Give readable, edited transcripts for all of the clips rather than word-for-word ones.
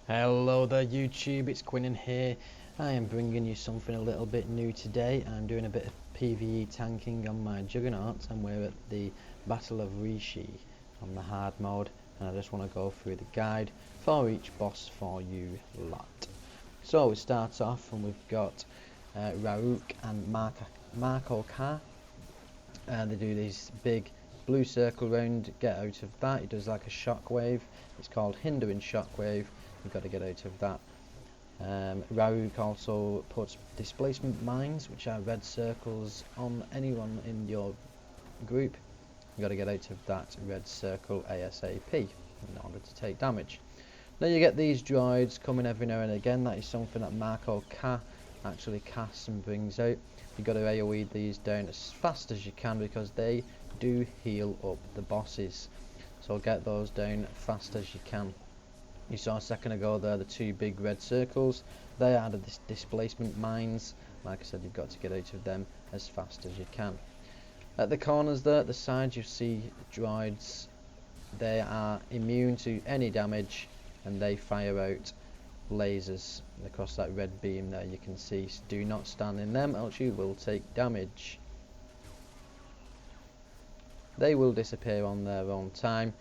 Hello there YouTube, it's Quinnan here. I am bringing you something a little bit new today. I'm doing a bit of PvE tanking on my Juggernaut and we're at the Battle of Rishi on the hard mode, and I just want to go through the guide for each boss for you lot. So we start off and we've got Rau and Marco Ka. They do these big blue circle round, get out of that. He does like a shockwave, it's called hindering shockwave. You've got to get out of that. Rau also puts displacement mines, which are red circles, on anyone in your group. You've got to get out of that red circle ASAP in order to take damage. Now you get these droids coming every now and again. That is something that Marco Ka actually casts and brings out. You've got to AoE these down as fast as you can because they do heal up the bosses. So get those down fast as you can. You saw a second ago there the two big red circles. They are the displacement mines. Like I said, you've got to get out of them as fast as you can. At the corners there, at the sides, you see droids. They are immune to any damage and they fire out lasers across that red beam there. You can see, do not stand in them else you will take damage. They will disappear on their own time.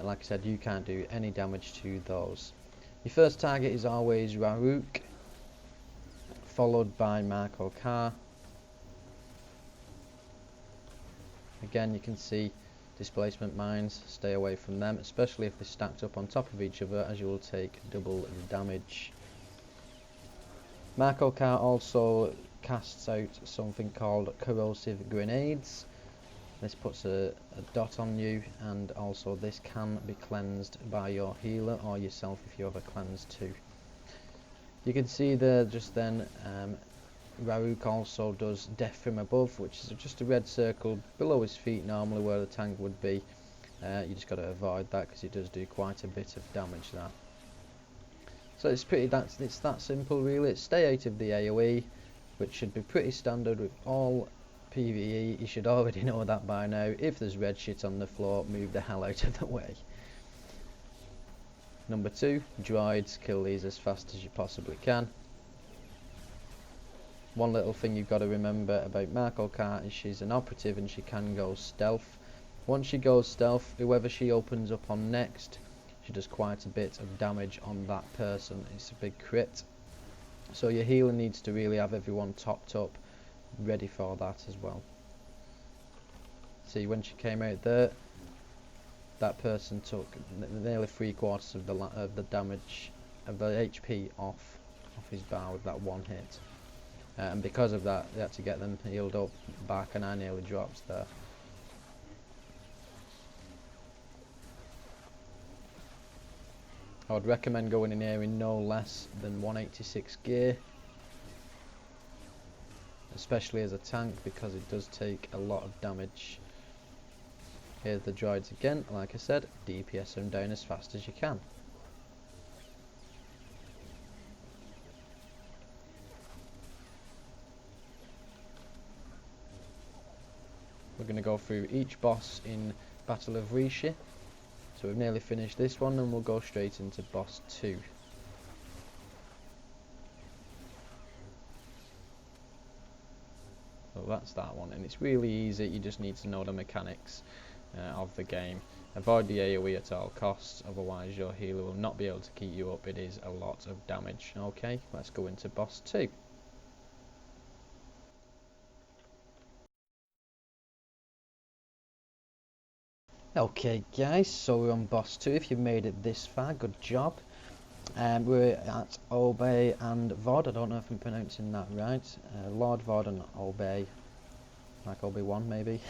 Like I said, you can't do any damage to those. Your first target is always Rau, followed by Marco Ka. Again, you can see displacement mines, stay away from them, especially if they're stacked up on top of each other, as you will take double damage. Marco Ka also casts out something called corrosive grenades. This puts a dot on you, and also this can be cleansed by your healer or yourself if you have a cleanse too. You can see there just then Rau also does death from above, which is just a red circle below his feet normally where the tank would be. You just got to avoid that because it does do quite a bit of damage there. So it's that simple really. Stay out of the AoE, which should be pretty standard with all PvE. You should already know that by now. If there's red shit on the floor, move the hell out of the way. Number 2, droids. Kill these as fast as you possibly can. One little thing you've got to remember about Marco Ka is she's an operative and she can go stealth. Once she goes stealth, whoever she opens up on next, she does quite a bit of damage on that person. It's a big crit. So your healer needs to really have everyone topped up, ready for that as well. See, when she came out there, that person took nearly 3/4 of the damage of the HP off his bar with that one hit, and because of that they had to get them healed up back, and I nearly dropped there. I would recommend going in here in no less than 186 gear, especially as a tank, because it does take a lot of damage. Here's the droids again. Like I said, DPS them down as fast as you can. We're going to go through each boss in Battle of Rishi. So we've nearly finished this one and we'll go straight into boss 2. So that's that one, and it's really easy. You just need to know the mechanics of the game. Avoid the AoE at all costs, otherwise your healer will not be able to keep you up. It is a lot of damage. Okay, let's go into boss 2. Okay guys, so we're on boss 2. If you've made it this far, good job. We're at Obey and Vaude. I don't know if I'm pronouncing that right. Lord Vaude and Obey, like Obi-Wan maybe.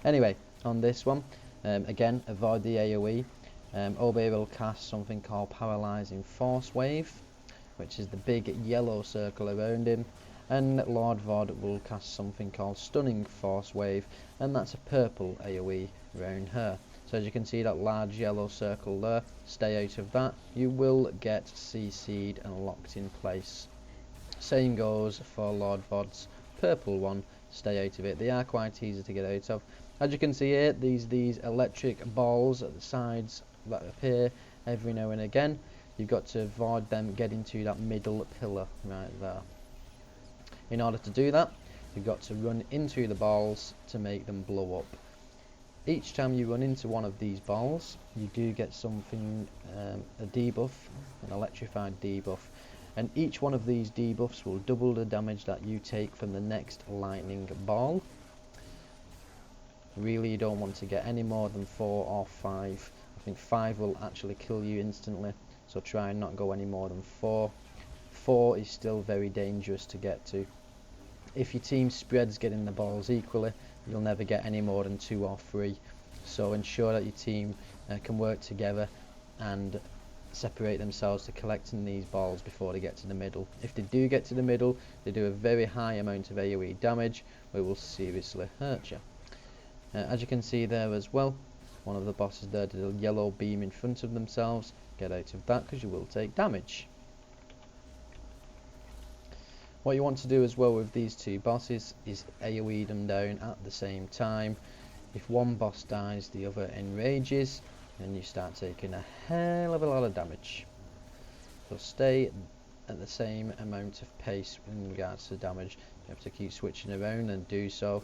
Anyway, on this one, again, avoid the AoE. Obey will cast something called Paralysing Force Wave, which is the big yellow circle around him, and Lord Vaude will cast something called Stunning Force Wave, and that's a purple AoE around her. So as you can see, that large yellow circle there, stay out of that. You will get CC'd and locked in place. Same goes for Lord Vaude's purple one, stay out of it. They are quite easy to get out of. As you can see here, these electric balls at the sides that appear every now and again. you've got to avoid them getting to that middle pillar right there. In order to do that, you've got to run into the balls to make them blow up. Each time you run into one of these balls, you do get something, a debuff, an electrified debuff, and each one of these debuffs will double the damage that you take from the next lightning ball. Really, you don't want to get any more than 4 or 5. I think 5 will actually kill you instantly, so try and not go any more than 4. 4 is still very dangerous to get to. If your team spreads getting the balls equally, you'll never get any more than 2 or 3. So ensure that your team can work together and separate themselves to collecting these balls before they get to the middle. If they do get to the middle, they do a very high amount of AoE damage, which will seriously hurt you. As you can see there as well, one of the bosses there did a yellow beam in front of themselves. Get out of that because you will take damage. What you want to do as well with these two bosses is AoE them down at the same time. If one boss dies, the other enrages, and you start taking a hell of a lot of damage. So stay at the same amount of pace in regards to damage. You have to keep switching around and do so.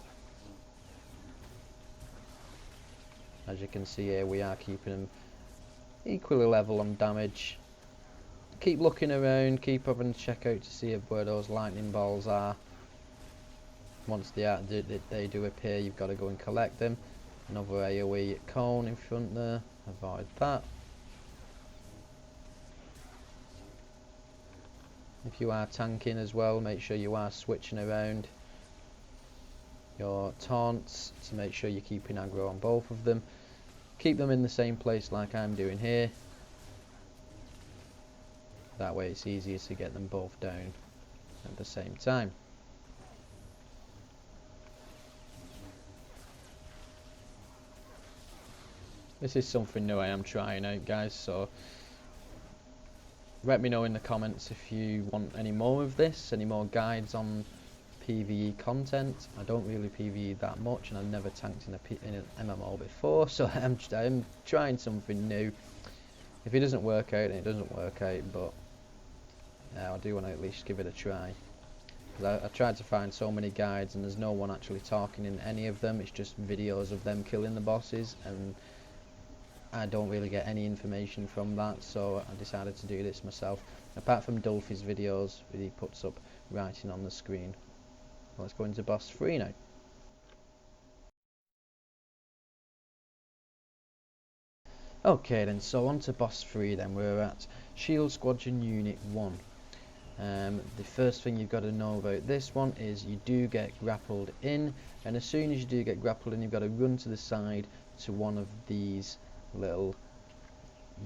As you can see here, we are keeping them equally level on damage. Keep looking around, keep having to check out to see where those lightning balls are. Once they do appear, you've got to go and collect them. Another AoE cone in front there, avoid that. If you are tanking as well, make sure you are switching around your taunts to make sure you're keeping aggro on both of them. Keep them in the same place like I'm doing here. That way it's easier to get them both down at the same time. This is something new I am trying out, guys, so let me know in the comments if you want any more of this, any more guides on PvE content. I don't really PvE that much, and I've never tanked in an MMO before, so I'm trying something new. If it doesn't work out, then it doesn't work out, but I do want to at least give it a try. I tried to find so many guides, and there's no one actually talking in any of them. It's just videos of them killing the bosses, and I don't really get any information from that, so I decided to do this myself. Apart from Dulfy's videos that he puts up writing on the screen. Let's go into boss 3 now. Okay then, so on to boss 3 then. We're at Shield Squadron Unit 1. The first thing you've got to know about this one is you do get grappled in, and as soon as you do get grappled in, you've got to run to the side to one of these little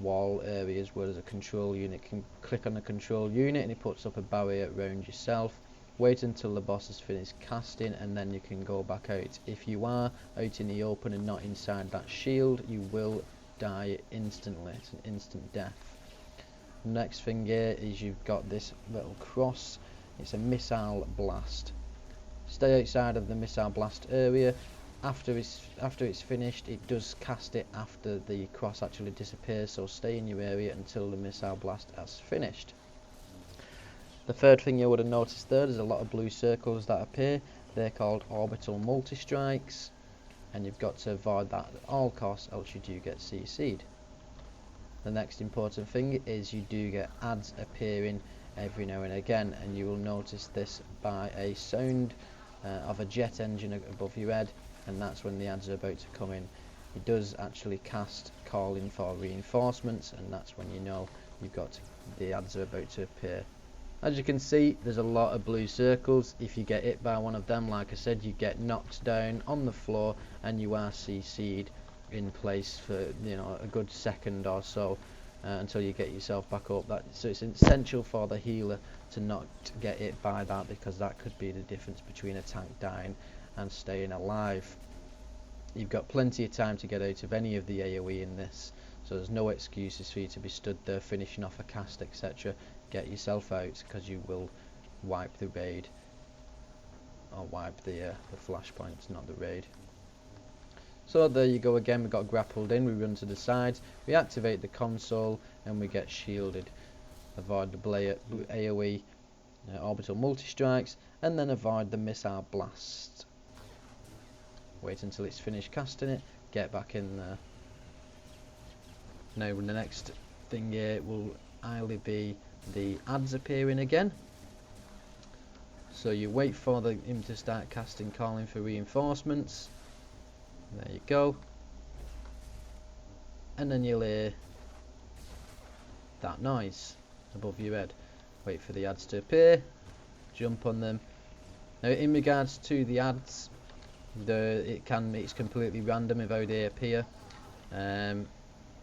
wall areas where there's a control unit. You can click on the control unit and it puts up a barrier around yourself. Wait until the boss has finished casting, and then you can go back out. If you are out in the open and not inside that shield, you will die instantly. It's an instant death. Next thing here is you've got this little cross. It's a missile blast. Stay outside of the missile blast area. After it's finished, it does cast it after the cross actually disappears, so stay in your area until the missile blast has finished. The third thing you would have noticed there's a lot of blue circles that appear. They're called orbital multi-strikes, and you've got to avoid that at all costs, else you do get CC'd. The next important thing is you do get ads appearing every now and again, and you will notice this by a sound of a jet engine above your head, and that's when the ads are about to come in. It does actually cast calling for reinforcements, and that's when you know the ads are about to appear. As you can see, there's a lot of blue circles. If you get hit by one of them, like I said, you get knocked down on the floor and you are CC'd in place for a good second or so until you get yourself back up. So it's essential for the healer to not get hit by that, because that could be the difference between a tank dying and staying alive. You've got plenty of time to get out of any of the AoE in this, so there's no excuses for you to be stood there finishing off a cast, etc. Get yourself out, because you will wipe the raid, or wipe the flashpoints, not the raid. So there you go again, we got grappled in, we run to the sides, we activate the console, and we get shielded. avoid the AoE orbital multi-strikes, and then avoid the missile blast. Wait until it's finished casting it, get back in there. Now the next thing here will either be the ads appearing again. So you wait for him to start casting, calling for reinforcements. There you go. And then you'll hear that noise above your head. Wait for the ads to appear, jump on them. Now in regards to the ads, it's completely random of how they appear.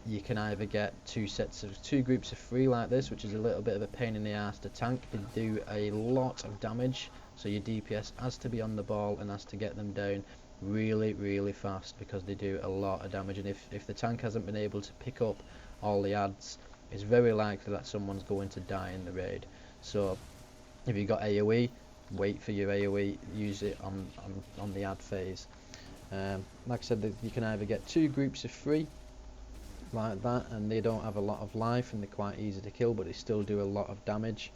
You can either get two groups of 3 like this, which is a little bit of a pain in the ass to tank. They do a lot of damage, so your DPS has to be on the ball and has to get them down really fast, because they do a lot of damage. And if the tank hasn't been able to pick up all the ads, it's very likely that someone's going to die in the raid. So if you've got AoE, wait for your AoE, use it on the ad phase. Like I said, you can either get 2 groups of 3 like that, and they don't have a lot of life and they're quite easy to kill, but they still do a lot of damage.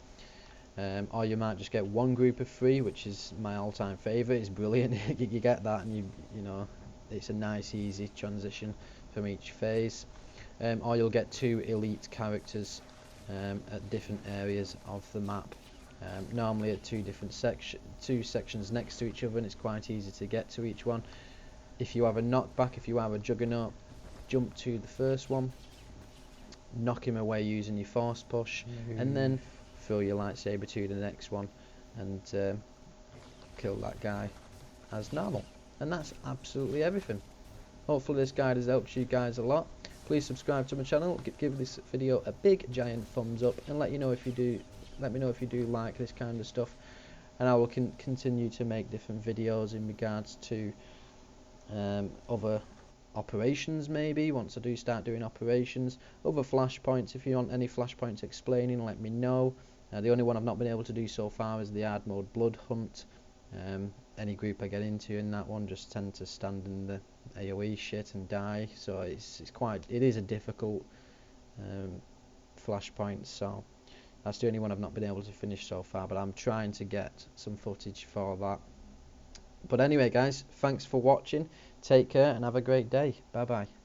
Or you might just get 1 group of 3, which is my all-time favourite. It's brilliant. You get that, and you know, it's a nice easy transition from each phase. Or you'll get 2 elite characters at different areas of the map, normally at 2 sections next to each other, and it's quite easy to get to each one. If you have a knockback, if you are a juggernaut, jump to the first one, knock him away using your force push, and then throw your lightsaber to the next one and kill that guy as normal. And that's absolutely everything. Hopefully this guide has helped you guys a lot. Please subscribe to my channel, give this video a big giant thumbs up, and let me know if you do like this kind of stuff, and I will continue to make different videos in regards to other operations. Maybe once I do start doing operations, other flashpoints. If you want any flashpoints explaining, let me know. The only one I've not been able to do so far is the Hardmode blood hunt. Any group I get into in that one just tend to stand in the AoE shit and die, so it is a difficult flashpoint. So that's the only one I've not been able to finish so far, but I'm trying to get some footage for that. But anyway guys, thanks for watching, take care and have a great day. Bye bye.